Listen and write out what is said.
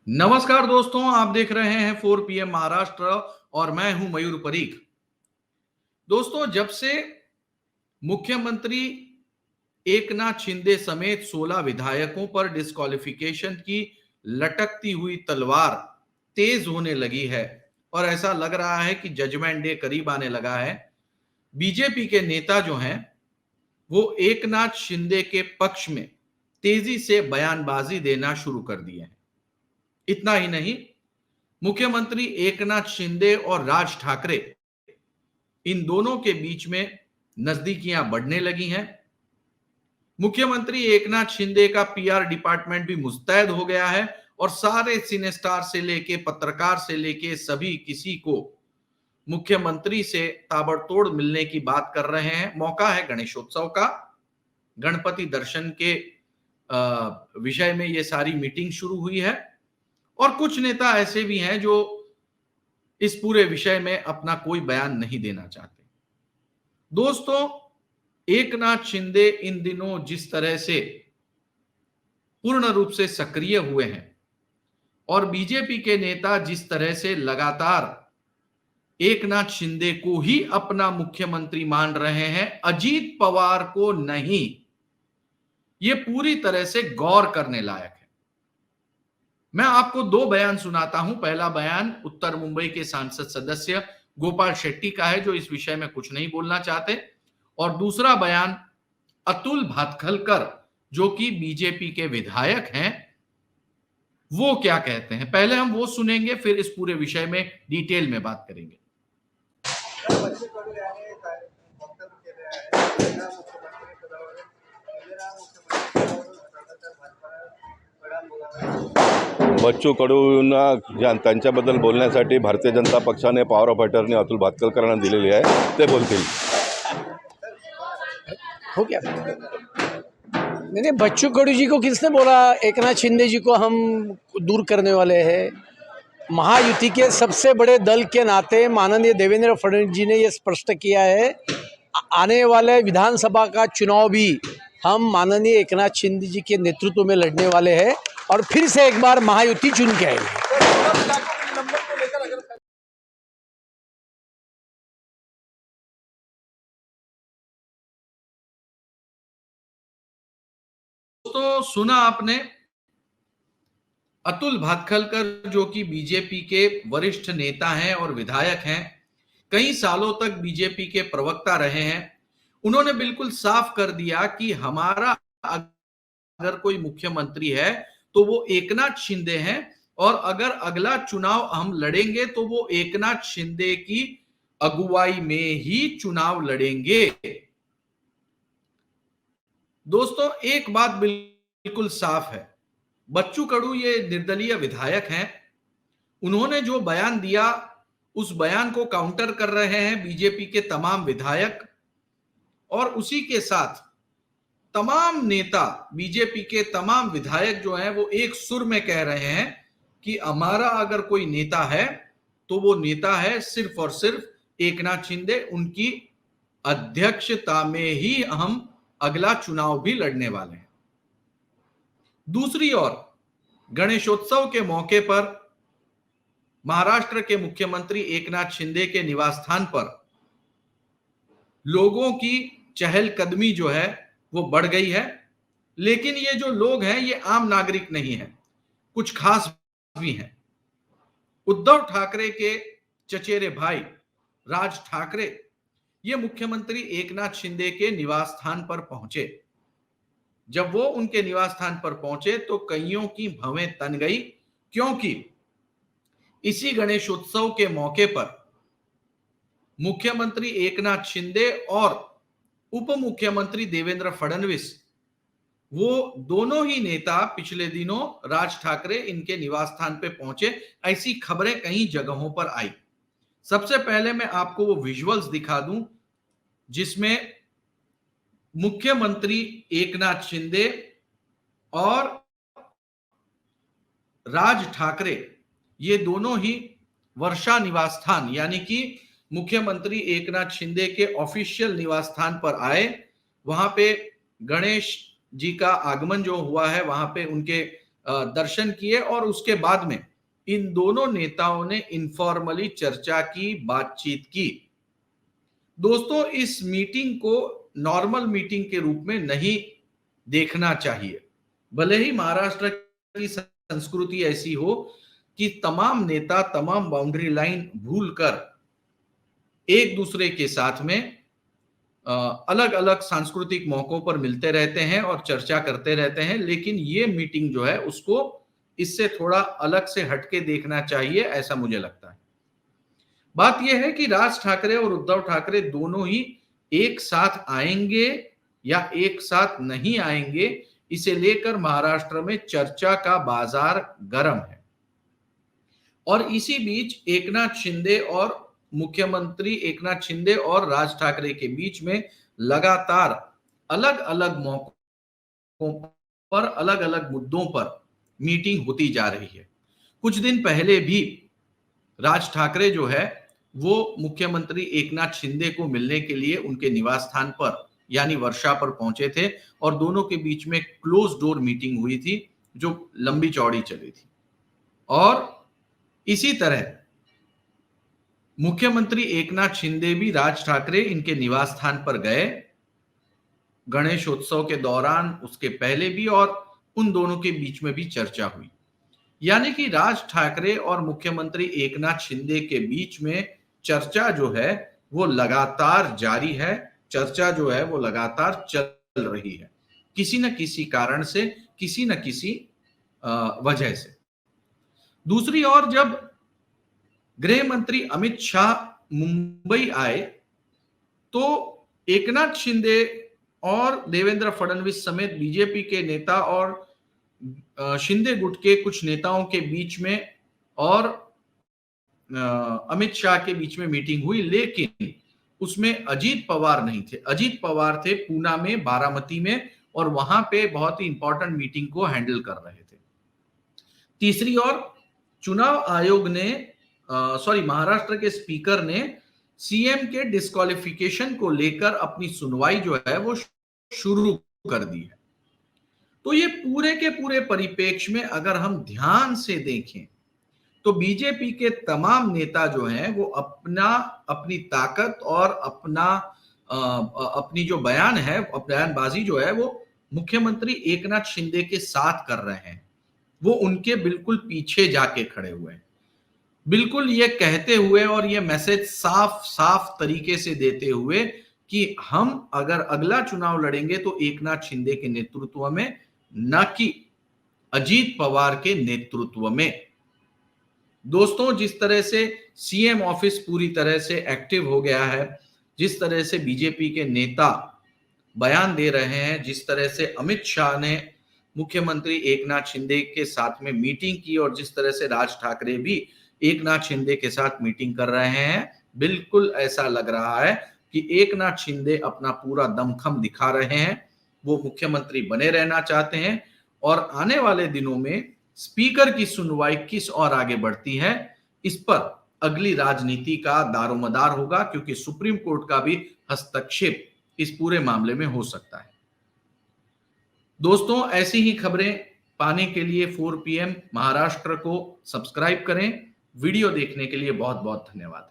नमस्कार दोस्तों, आप देख रहे हैं 4 PM महाराष्ट्र और मैं हूं मयूर परीख। दोस्तों, जब से मुख्यमंत्री एकनाथ शिंदे समेत 16 विधायकों पर डिस्क्वालिफिकेशन की लटकती हुई तलवार तेज होने लगी है और ऐसा लग रहा है कि जजमेंट डे करीब आने लगा है, बीजेपी के नेता जो हैं वो एकनाथ शिंदे के पक्ष में तेजी से बयानबाजी देना शुरू कर दिए हैं। इतना ही नहीं, मुख्यमंत्री एकनाथ शिंदे और राज ठाकरे इन दोनों के बीच में नजदीकियां बढ़ने लगी हैं। मुख्यमंत्री एकनाथ शिंदे का पीआर डिपार्टमेंट भी मुस्तैद हो गया है और सारे सिनेस्टार से लेके पत्रकार से लेके सभी किसी को मुख्यमंत्री से ताबड़तोड़ मिलने की बात कर रहे हैं। मौका है गणेशोत्सव का, गणपति दर्शन के विषय में ये सारी मीटिंग शुरू हुई है और कुछ नेता ऐसे भी हैं जो इस पूरे विषय में अपना कोई बयान नहीं देना चाहते। दोस्तों, एकनाथ शिंदे इन दिनों जिस तरह से पूर्ण रूप से सक्रिय हुए हैं और बीजेपी के नेता जिस तरह से लगातार एकनाथ शिंदे को ही अपना मुख्यमंत्री मान रहे हैं, अजीत पवार को नहीं, ये पूरी तरह से गौर करने लायक है। मैं आपको दो बयान सुनाता हूं। पहला बयान उत्तर मुंबई के सांसद सदस्य गोपाल शेट्टी का है, जो इस विषय में कुछ नहीं बोलना चाहते, और दूसरा बयान अतुल भातखलकर, जो कि बीजेपी के विधायक हैं, वो क्या कहते हैं। पहले हम वो सुनेंगे, फिर इस पूरे विषय में डिटेल में बात करेंगे। बच्चू कडूंना त्यांच्याबद्दल बोलण्यासाठी भारतीय जनता पक्षाने पॉवर ऑफ अटर्नी अतुल भातखलकरांना दिलेली आहे, ते बोलतील। हो गया। नहीं, बच्चू कडू जी को किसने बोला एकनाथ शिंदे जी को हम दूर करने वाले हैं? महायुति के सबसे बड़े दल के नाते माननीय देवेंद्र फडणवीस जी ने ये स्पष्ट किया है, आने वाले विधानसभा का चुनाव भी हम माननीय एकनाथ शिंदे जी के नेतृत्व में लड़ने वाले हैं और फिर से एक बार महायुति चुन के आएंगे। तो सुना आपने, अतुल भातखलकर जो कि बीजेपी के वरिष्ठ नेता हैं और विधायक हैं, कई सालों तक बीजेपी के प्रवक्ता रहे हैं। उन्होंने बिल्कुल साफ कर दिया कि हमारा अगर कोई मुख्यमंत्री है तो वो एकनाथ शिंदे हैं और अगर अगला चुनाव हम लड़ेंगे तो वो एकनाथ शिंदे की अगुवाई में ही चुनाव लड़ेंगे। दोस्तों, एक बात बिल्कुल साफ है, बच्चू कडू ये निर्दलीय विधायक हैं। उन्होंने जो बयान दिया उस बयान को काउंटर कर रहे हैं बीजेपी के तमाम विधायक और उसी के साथ तमाम नेता, बीजेपी के तमाम विधायक जो हैं वो एक सुर में कह रहे हैं कि हमारा अगर कोई नेता है तो वो नेता है सिर्फ और सिर्फ एकनाथ शिंदे, उनकी अध्यक्षता में ही हम अगला चुनाव भी लड़ने वाले हैं। दूसरी ओर गणेशोत्सव के मौके पर महाराष्ट्र के मुख्यमंत्री एकनाथ शिंदे के निवास स्थान पर लोगों की चहलकदमी जो है वो बढ़ गई है, लेकिन ये जो लोग हैं ये आम नागरिक नहीं है, कुछ खास भी हैं। उद्धव ठाकरे के चचेरे भाई राज ठाकरे ये मुख्यमंत्री एकनाथ शिंदे के निवास स्थान पर पहुंचे। जब वो उनके निवास स्थान पर पहुंचे तो कईयों की भवें तन गई, क्योंकि इसी गणेशोत्सव के मौके पर मुख्यमंत्री एकनाथ शिंदे और उप मुख्यमंत्री देवेंद्र फडणवीस, वो दोनों ही नेता पिछले दिनों राज ठाकरे इनके निवास स्थान पे पहुंचे, ऐसी खबरें कई जगहों पर आई। सबसे पहले मैं आपको वो विजुअल्स दिखा दूं जिसमें मुख्यमंत्री एकनाथ शिंदे और राज ठाकरे ये दोनों ही वर्षा निवास स्थान, यानी कि मुख्यमंत्री एकनाथ शिंदे के ऑफिशियल निवास स्थान पर आए। वहां पे गणेश जी का आगमन जो हुआ है, वहां पे उनके दर्शन किए और उसके बाद में इन दोनों नेताओं ने इनफॉर्मली चर्चा की, बातचीत की। दोस्तों, इस मीटिंग को नॉर्मल मीटिंग के रूप में नहीं देखना चाहिए। भले ही महाराष्ट्र की संस्कृति ऐसी हो कि तमाम नेता तमाम बाउंड्री लाइन भूलकर एक दूसरे के साथ में अलग अलग सांस्कृतिक मौकों पर मिलते रहते हैं और चर्चा करते रहते हैं, लेकिन ये मीटिंग जो है उसको इससे थोड़ा अलग से हटके देखना चाहिए, ऐसा मुझे लगता है। बात यह है कि राज ठाकरे और उद्धव ठाकरे दोनों ही एक साथ आएंगे या एक साथ नहीं आएंगे, इसे लेकर महाराष्ट्र में चर्चा का बाजार गर्म है। और इसी बीच मुख्यमंत्री एकनाथ शिंदे और राज ठाकरे के बीच में लगातार अलग अलग मौकों पर अलग अलग मुद्दों पर मीटिंग होती जा रही है। कुछ दिन पहले भी राज ठाकरे जो है वो मुख्यमंत्री एकनाथ शिंदे को मिलने के लिए उनके निवास स्थान पर यानी वर्षा पर पहुंचे थे और दोनों के बीच में क्लोज डोर मीटिंग हुई थी जो लंबी चौड़ी चली थी। और इसी तरह मुख्यमंत्री एकनाथ शिंदे भी राज ठाकरे इनके निवास स्थान पर गए गणेशोत्सव के दौरान, उसके पहले भी, और उन दोनों के बीच में भी चर्चा हुई। यानी कि राज ठाकरे और मुख्यमंत्री एकनाथ शिंदे के बीच में चर्चा जो है वो लगातार जारी है, चर्चा जो है वो लगातार चल रही है, किसी न किसी कारण से, किसी न किसी वजह से। दूसरी ओर जब गृह मंत्री अमित शाह मुंबई आए तो एकनाथ शिंदे और देवेंद्र फडणवीस समेत बीजेपी के नेता और शिंदे गुट के कुछ नेताओं के बीच में और अमित शाह के बीच में मीटिंग हुई, लेकिन उसमें अजीत पवार नहीं थे। अजीत पवार थे पूना में, बारामती में, और वहां पे बहुत ही इंपॉर्टेंट मीटिंग को हैंडल कर रहे थे। तीसरी ओर चुनाव आयोग ने महाराष्ट्र के स्पीकर ने सीएम के डिस्क्वालिफिकेशन को लेकर अपनी सुनवाई जो है वो शुरू कर दी है। तो ये पूरे के पूरे परिप्रेक्ष्य में अगर हम ध्यान से देखें तो बीजेपी के तमाम नेता जो हैं वो अपनी ताकत और अपनी जो बयान है, बयानबाजी जो है वो मुख्यमंत्री एकनाथ शिंदे के साथ कर रहे हैं। वो उनके बिल्कुल पीछे जाके खड़े हुए हैं, बिल्कुल ये कहते हुए और ये मैसेज साफ साफ तरीके से देते हुए कि हम अगर अगला चुनाव लड़ेंगे तो एकनाथ शिंदे के नेतृत्व में, न कि अजीत पवार के नेतृत्व में। दोस्तों, जिस तरह से सीएम ऑफिस पूरी तरह से एक्टिव हो गया है, जिस तरह से बीजेपी के नेता बयान दे रहे हैं, जिस तरह से अमित शाह ने मुख्यमंत्री एकनाथ शिंदे के साथ में मीटिंग की और जिस तरह से राज ठाकरे भी एकनाथ शिंदे के साथ मीटिंग कर रहे हैं, बिल्कुल ऐसा लग रहा है कि एकनाथ शिंदे अपना पूरा दमखम दिखा रहे हैं। वो मुख्यमंत्री बने रहना चाहते हैं और आने वाले दिनों में स्पीकर की सुनवाई किस ओर आगे बढ़ती है, इस पर अगली राजनीति का दारोमदार होगा, क्योंकि सुप्रीम कोर्ट का भी हस्तक्षेप इस पूरे मामले में हो सकता है। दोस्तों, ऐसी ही खबरें पाने के लिए 4 PM महाराष्ट्र को सब्सक्राइब करें। वीडियो देखने के लिए बहुत बहुत धन्यवाद।